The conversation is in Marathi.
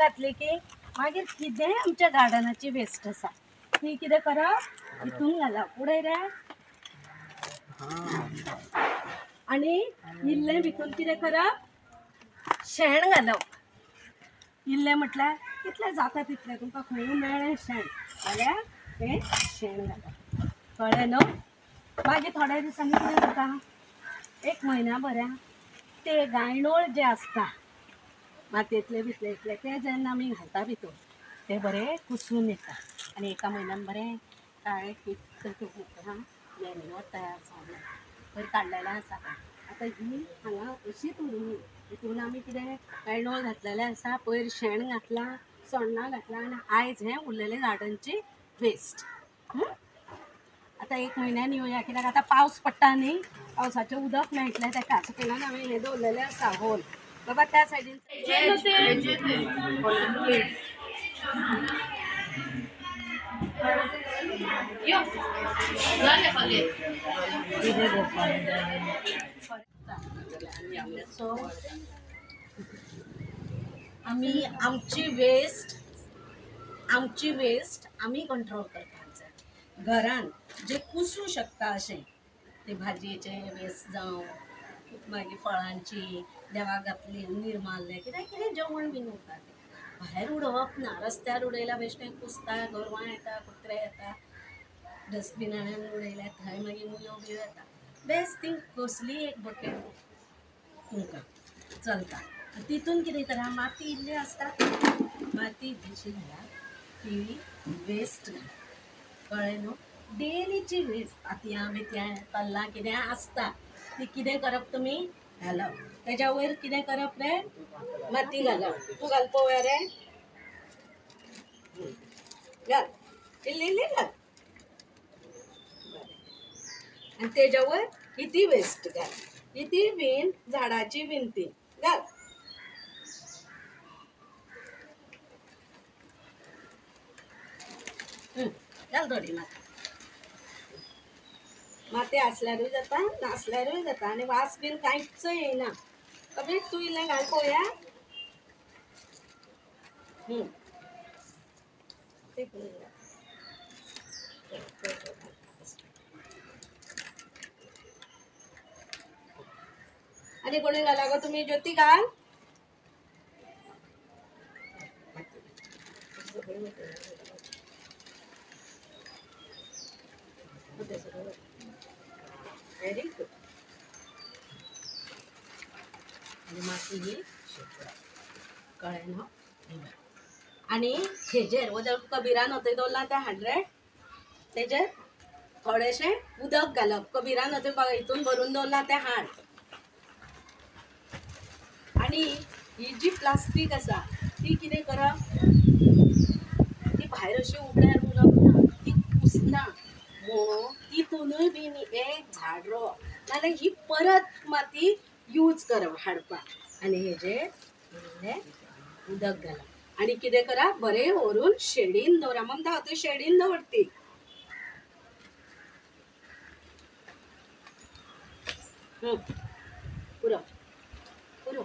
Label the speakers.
Speaker 1: घातली की मागीर कितें आमच्या गार्डनाची वेस्ट आसा ती कितें करप हितून घालप उडय रे आनी इल्लें भितून कितें करप शेण घालप इल्लें म्हटल्यार कितलें जाता तितलें तुमकां खंय मेळ्ळें शेण जाल्यार तें शेण घालप कळ्ळें न्हू मागीर थोड्या दिसांनी कितें जाता एक म्हयन्याभऱ्या ते गायडोळ जे आसता मातयेंतले भितले ते जेन्ना आमी घालता भितर ते बरें कुसून येता आनी एका म्हयन्यान बरें काळें किट्ट उतरां गायडोळ तयार जावन बरें काडलेलें आसा आतां ही हांगा अशीच उरली हितून आमी कितें गायडोळ घातलेलें आसा पयर शेण घातलां सोण्णां घातलां आनी आयज हें उरलेलें गार्डनची वेस्ट आतां एक म्हयन्यान येवया कित्याक आतां पावस पडटा न्ही पावसाचें उदक मेळटलें ताका सकयल्यान हांवें हें दवरलेलें आसा होल बाबा त्या सायडीन आमी आमची वेस्ट आमी कंट्रोल करपाक जाय घरान जे कुसूं शकता अशें ते भाजयेचे वेस्ट जावं मागीर फळांची देवाक घातली निर्माल्लें कितें कितें जेवण बीन उरता तें भायर उडोवप ना रस्त्यार उडयल्यार बेश्टें कुसता गोरवां येता कुत्रे येता डस्टबिनान उडयल्यार थंय मागीर मुयो बियो येता बेस्ट थिंग कसली एक बकेट तुमकां चलता तितून कितें करा माती इल्ली आसता माती इल्लीशी घाला ती वेस्ट घाला कळ्ळें न्हू डेलीची वेस्ट तांतयां बितयां कल्लां कितें आसता ती कितें करप तुमी घालप तेज्या वयर कितें करप रे माती घालप तूं घाल पळोवया रे घाल इल्ली इल्ली घाल आनी तेज्या वयर ही ती वेस्ट घाल ही ती बीन झाडाची बीन ती घाल घाल थोडी माती आसल्यारूय जाता नासल्यारूय जाता आनी वास बीन कांयच येयना कमी तूं इल्लें घाल पळोवया आनी कोणी घाला गो तुमी ज्योती घाल व्हेरी गुड आनी माती ही कळ्ळें न्हू आनी हेजेर उदक कबिरान ओतय दवरला तें 100 तेजेर थोडेशें उदक घालप कबिरान ओतय हितून भरून दवरला तें हाड आनी ही जी प्लास्टीक आसा ती कितें करप ती भायर अशी उगड्यार उरप ना ती कुसना म्हणून तितूनय बीन एक झाड रोवप नाल्यार ही परत माती यूज करप हाडपाक आनी हेजेर इल्लें उदक घालप आनी कितें करप बरें व्हरून शेडीन दवरप ममता हांव शेडीन दवरती पुरो पुरो